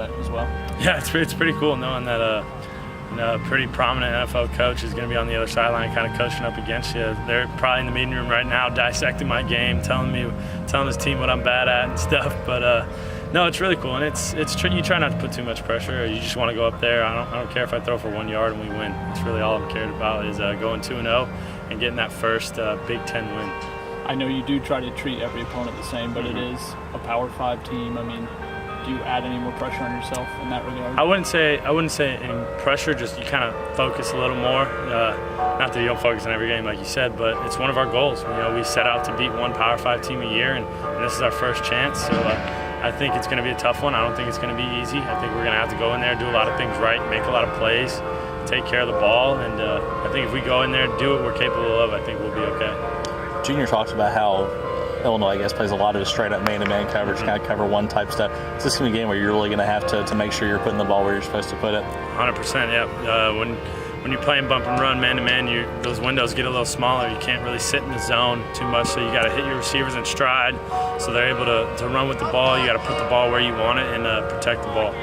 that as well. Yeah, it's pretty cool knowing that a pretty prominent NFL coach is going to be on the other sideline kind of coaching up against you. They're probably in the meeting room right now dissecting my game, telling his team what I'm bad at and stuff. But no, it's really cool, and it's you try not to put too much pressure. You just want to go up there. I don't care if I throw for 1 yard and we win. It's really all I'm cared about is going 2-0 and getting that first Big Ten win. I know you do try to treat every opponent the same, but it is a Power 5 team. I mean, do you add any more pressure on yourself in that regard? I wouldn't say any pressure. Just you kind of focus a little more. Not that you don't focus on every game, like you said, but it's one of our goals. We set out to beat one Power 5 team a year, and this is our first chance. So I think it's going to be a tough one. I don't think it's going to be easy. I think we're going to have to go in there, do a lot of things right, make a lot of plays, take care of the ball, and I think if we go in there and do what we're capable of, I think we'll be okay. Junior talks about how Illinois, I guess, plays a lot of straight-up man-to-man coverage, kind of cover one type stuff. Is this going to be a game where you're really going to have to make sure you're putting the ball where you're supposed to put it? 100%, yeah. When you're playing bump and run man-to-man, those windows get a little smaller. You can't really sit in the zone too much, so you got to hit your receivers in stride so they're able to run with the ball. You got to put the ball where you want it and protect the ball.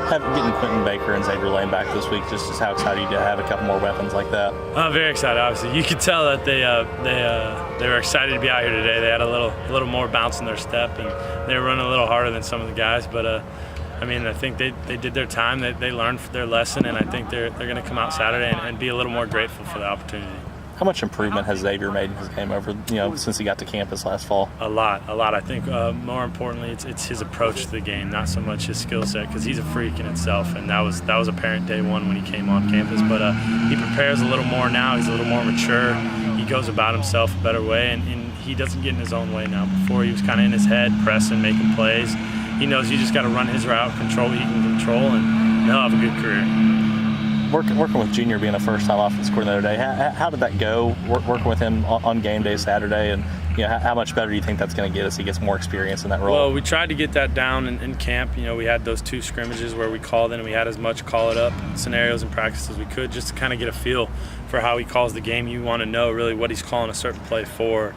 Getting Quentin Baker and Xavier Lane back this week, just how excited you to have a couple more weapons like that? I'm very excited, obviously. You could tell that they were excited to be out here today. They had a little more bounce in their step, and they were running a little harder than some of the guys. But I mean, I think they did their time. They learned their lesson, and I think they're going to come out Saturday and be a little more grateful for the opportunity. How much improvement has Xavier made in his game over, since he got to campus last fall? A lot. I think more importantly, it's his approach to the game, not so much his skill set, because he's a freak in itself, and that was apparent day one when he came on campus. But he prepares a little more now. He's a little more mature. He goes about himself a better way, and he doesn't get in his own way now. Before, he was kind of in his head, pressing, making plays. He knows you just got to run his route, control what he can control, and he'll have a good career. Working with Junior being a first-time offense coordinator today, how did that go? Working with him on game day Saturday, and how much better do you think that's going to get as he gets more experience in that role? Well, we tried to get that down in camp. We had those 2 scrimmages where we called in, and we had as much call it up scenarios and practice as we could, just to kind of get a feel for how he calls the game. You want to know really what he's calling a certain play for.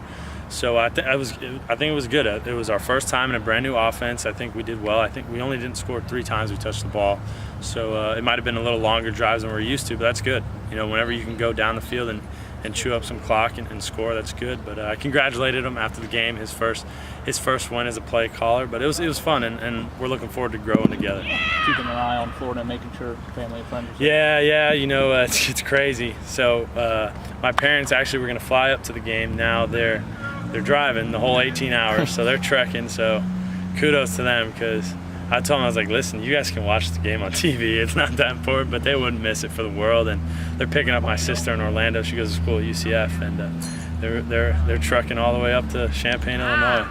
So I think it was good. It was our first time in a brand new offense. I think we did well. I think we only didn't score 3 times we touched the ball. So it might have been a little longer drives than we're used to, but that's good. Whenever you can go down the field and chew up some clock and score, that's good. But I congratulated him after the game, his first win as a play caller. But it was fun, and we're looking forward to growing together. Keeping an eye on Florida, making sure family and friends. Yeah. It's crazy. So my parents actually were going to fly up to the game. Now they're driving the whole 18 hours, so they're trekking. So kudos to them, because I told them, I was like, listen, you guys can watch the game on TV. It's not that important, but they wouldn't miss it for the world. And they're picking up my sister in Orlando. She goes to school at UCF, and they're trucking all the way up to Champaign, Illinois.